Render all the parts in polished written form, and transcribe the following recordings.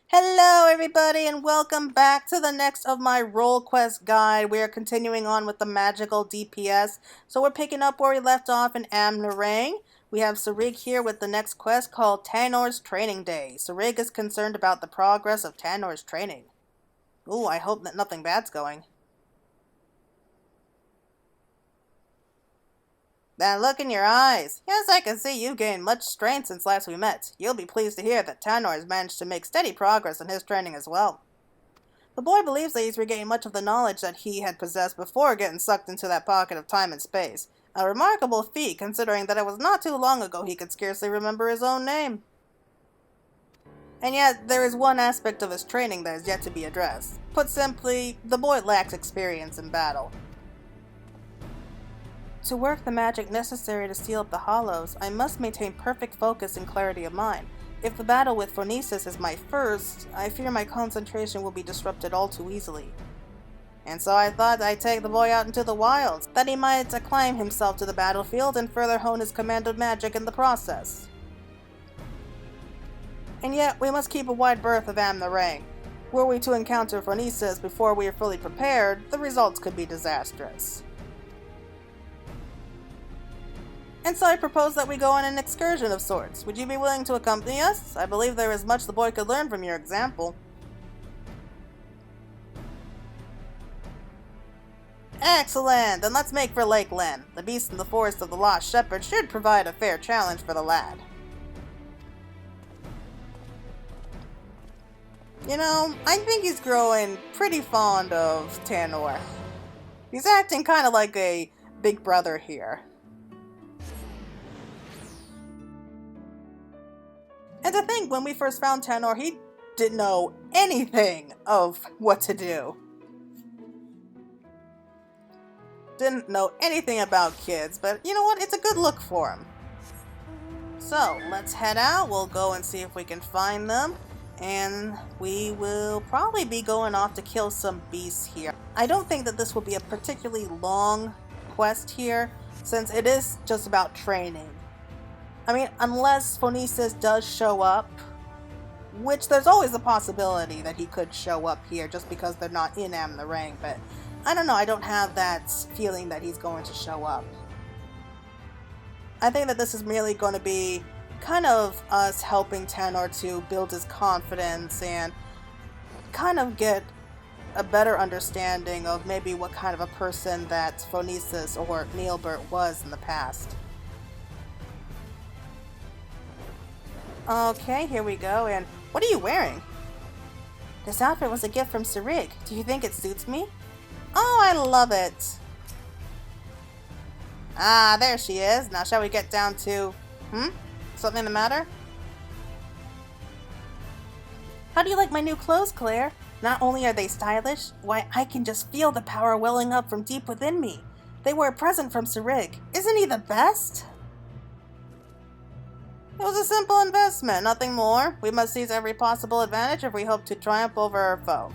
Hello everybody and welcome back to the next of my role quest guide. We are continuing on with the magical DPS. So we're picking up where we left off in Amnarang. We have Cerigg here with the next quest called Taynor's Training Day. Cerigg is concerned about the progress of Taynor's training. Ooh, I hope that nothing bad's going. That look in your eyes. Yes, I can see you've gained much strength since last we met. You'll be pleased to hear that Taynor has managed to make steady progress in his training as well. The boy believes that he's regained much of the knowledge that he had possessed before getting sucked into that pocket of time and space. A remarkable feat, considering that it was not too long ago he could scarcely remember his own name. And yet, there is one aspect of his training that is yet to be addressed. Put simply, the boy lacks experience in battle. To work the magic necessary to seal up the hollows, I must maintain perfect focus and clarity of mind. If the battle with Phonesis is my first, I fear my concentration will be disrupted all too easily. And so I thought I'd take the boy out into the wilds, that he might acclimate himself to the battlefield and further hone his command of magic in the process. And yet, we must keep a wide berth of Amnarang. Were we to encounter Phonesis before we are fully prepared, the results could be disastrous. And so I propose that we go on an excursion of sorts. Would you be willing to accompany us? I believe there is much the boy could learn from your example. Excellent! Then let's make for Lakeland. The beast in the forest of the Lost Shepherd should provide a fair challenge for the lad. You know, I think he's growing pretty fond of Taynor. He's acting kind of like a big brother here. And to think, when we first found Taynor, he didn't know anything of what to do. Didn't know anything about kids, but you know what? It's a good look for him. So, let's head out. We'll go and see if we can find them. And we will probably be going off to kill some beasts here. I don't think that this will be a particularly long quest here, since it is just about training. I mean, unless Phonesis does show up, which there's always a possibility that he could show up here just because they're not in Amnarang, but I don't know, I don't have that feeling that he's going to show up. I think that this is merely going to be kind of us helping Taynor to build his confidence and kind of get a better understanding of maybe what kind of a person that Phonesis or Neilbert was in the past. Okay, here we go, and what are you wearing? This outfit was a gift from Cerigg. Do you think it suits me? Oh, I love it! Ah, there she is. Now shall we get down to... Something the matter? How do you like my new clothes, Claire? Not only are they stylish, why, I can just feel the power welling up from deep within me. They were a present from Cerigg. Isn't he the best? It was a simple investment, nothing more. We must seize every possible advantage if we hope to triumph over our foe.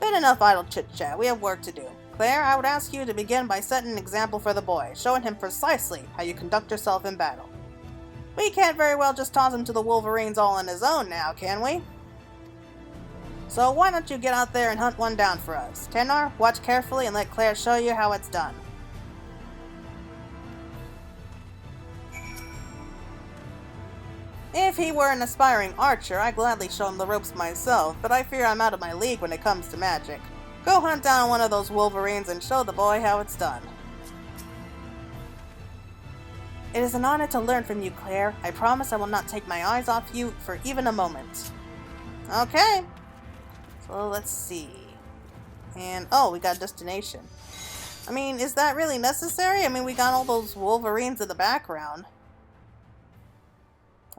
Been enough idle chit-chat, we have work to do. Claire, I would ask you to begin by setting an example for the boy, showing him precisely how you conduct yourself in battle. We can't very well just toss him to the wolverines all on his own now, can we? So why don't you get out there and hunt one down for us? Taynor, watch carefully and let Claire show you how it's done. If he were an aspiring archer, I'd gladly show him the ropes myself, but I fear I'm out of my league when it comes to magic. Go hunt down one of those wolverines and show the boy how it's done. It is an honor to learn from you, Claire. I promise I will not take my eyes off you for even a moment. Okay. So let's see. And, oh, we got a destination. I mean, is that really necessary? I mean, we got all those wolverines in the background.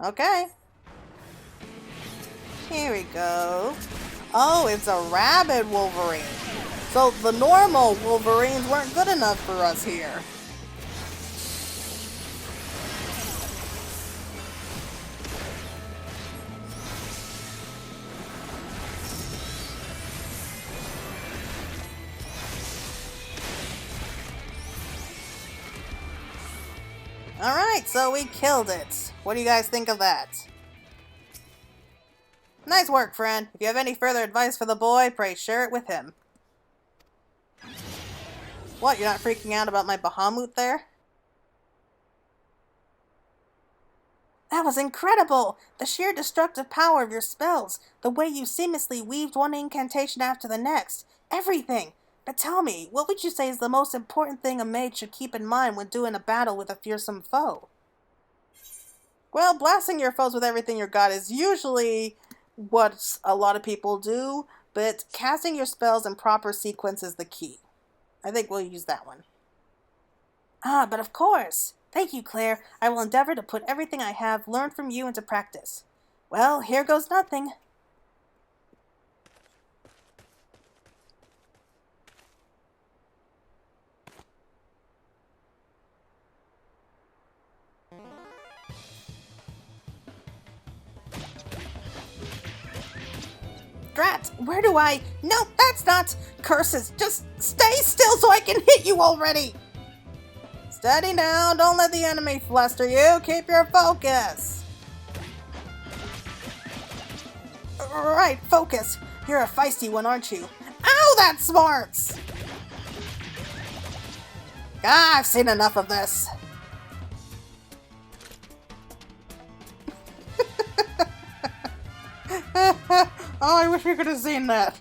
Okay. Here we go. Oh, it's a rabid wolverine. So the normal wolverines weren't good enough for us here. Alright, so we killed it. What do you guys think of that? Nice work, friend. If you have any further advice for the boy, pray share it with him. What, you're not freaking out about my Bahamut there? That was incredible! The sheer destructive power of your spells, the way you seamlessly weaved one incantation after the next, everything! But tell me, what would you say is the most important thing a mage should keep in mind when doing a battle with a fearsome foe? Well, blasting your foes with everything you got is usually what a lot of people do, but casting your spells in proper sequence is the key. I think we'll use that one. Ah, but of course! Thank you, Claire. I will endeavor to put everything I have learned from you into practice. Well, here goes nothing. Drat, where do I... No, that's not... Curses, just stay still so I can hit you already! Steady now, don't let the enemy fluster you, keep your focus! Right, focus. You're a feisty one, aren't you? Ow, that smarts! Ah, I've seen enough of this. Oh, I wish we could have seen that.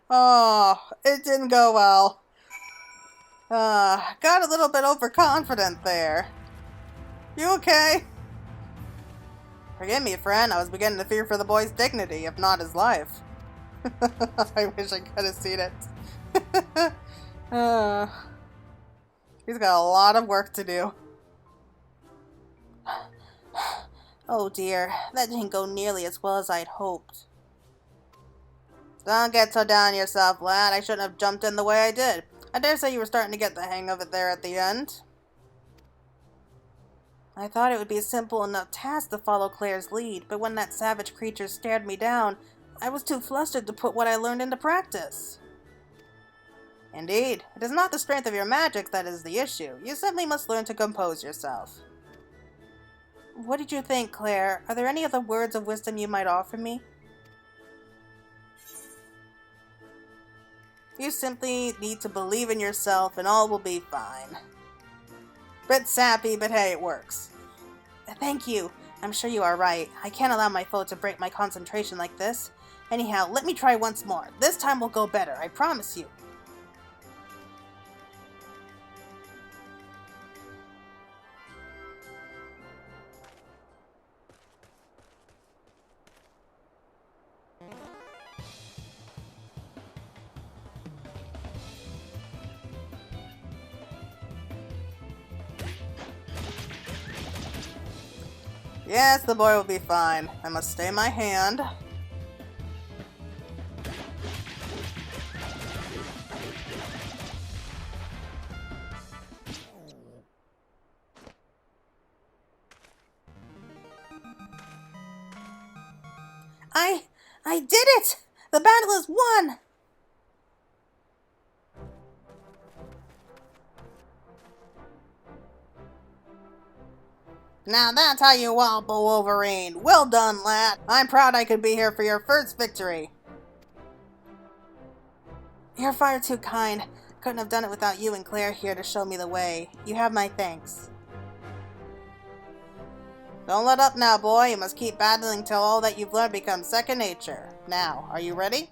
Oh, it didn't go well. Got a little bit overconfident there. You okay? Forgive me, friend. I was beginning to fear for the boy's dignity, if not his life. I wish I could have seen it. He's got a lot of work to do. Oh dear, that didn't go nearly as well as I'd hoped. Don't get so down on yourself, lad. I shouldn't have jumped in the way I did. I dare say you were starting to get the hang of it there at the end. I thought it would be a simple enough task to follow Claire's lead, but when that savage creature stared me down, I was too flustered to put what I learned into practice. Indeed, it is not the strength of your magic that is the issue. You simply must learn to compose yourself. What did you think, Claire? Are there any other words of wisdom you might offer me? You simply need to believe in yourself and all will be fine. Bit sappy, but hey, it works. Thank you. I'm sure you are right. I can't allow my foe to break my concentration like this. Anyhow, let me try once more. This time will go better, I promise you. Yes, the boy will be fine. I must stay my hand. I did it! The battle is won! Now that's how you wobble, Wolverine. Well done, lad. I'm proud I could be here for your first victory. You're far too kind. Couldn't have done it without you and Claire here to show me the way. You have my thanks. Don't let up now, boy. You must keep battling till all that you've learned becomes second nature. Now, are you ready?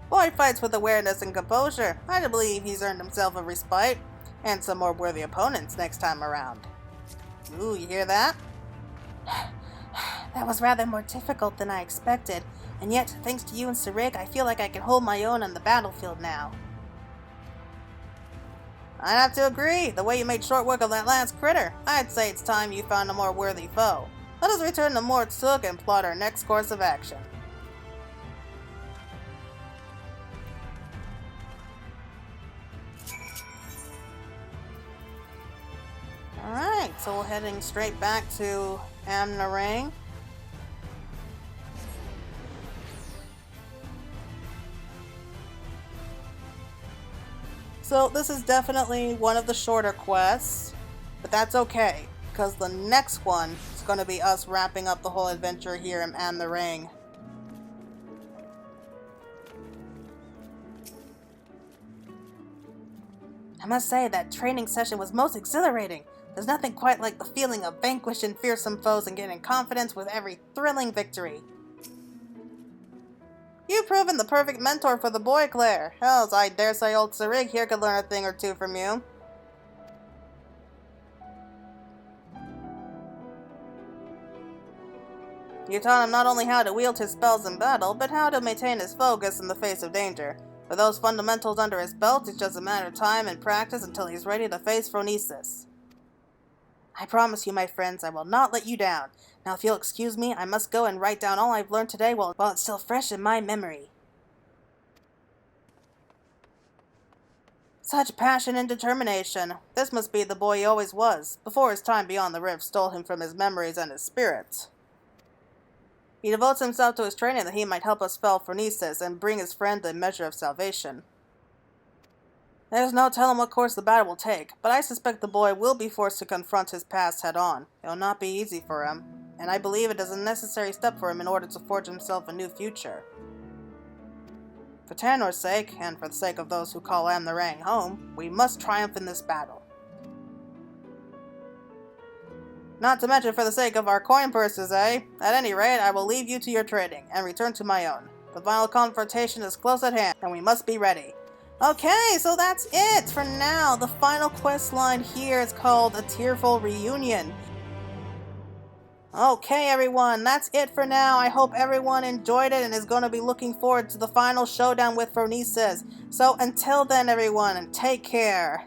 Boy fights with awareness and composure. I believe he's earned himself a respite, and some more worthy opponents next time around. Ooh, you hear that? That was rather more difficult than I expected, and yet, thanks to you and Cerigg, I feel like I can hold my own on the battlefield now. I'd have to agree. The way you made short work of that last critter, I'd say it's time you found a more worthy foe. Let us return to Mortsook and plot our next course of action. so we're heading straight back to Amnarang. So this is definitely one of the shorter quests, but that's okay, because the next one is going to be us wrapping up the whole adventure here in Amnarang. I must say that training session was most exhilarating. There's nothing quite like the feeling of vanquishing fearsome foes and gaining confidence with every thrilling victory. You've proven the perfect mentor for the boy, Claire. Hells, I dare say old Cerigg here could learn a thing or two from you. You taught him not only how to wield his spells in battle, but how to maintain his focus in the face of danger. With those fundamentals under his belt, it's just a matter of time and practice until he's ready to face Phronesis. I promise you, my friends, I will not let you down. Now, if you'll excuse me, I must go and write down all I've learned today while it's still fresh in my memory. Such passion and determination. This must be the boy he always was, before his time beyond the rift stole him from his memories and his spirits. He devotes himself to his training that he might help us spell Phronesis and bring his friend a measure of salvation. There's no telling what course the battle will take, but I suspect the boy will be forced to confront his past head-on. It will not be easy for him, and I believe it is a necessary step for him in order to forge himself a new future. For Taynor's sake, and for the sake of those who call Amnarang home, we must triumph in this battle. Not to mention for the sake of our coin purses, eh? At any rate, I will leave you to your trading, and return to my own. The final confrontation is close at hand, and we must be ready. Okay, so that's it for now. The final quest line here is called A Tearful Reunion. Okay, everyone, that's it for now. I hope everyone enjoyed it and is going to be looking forward to the final showdown with Phronesis. So until then, everyone, take care.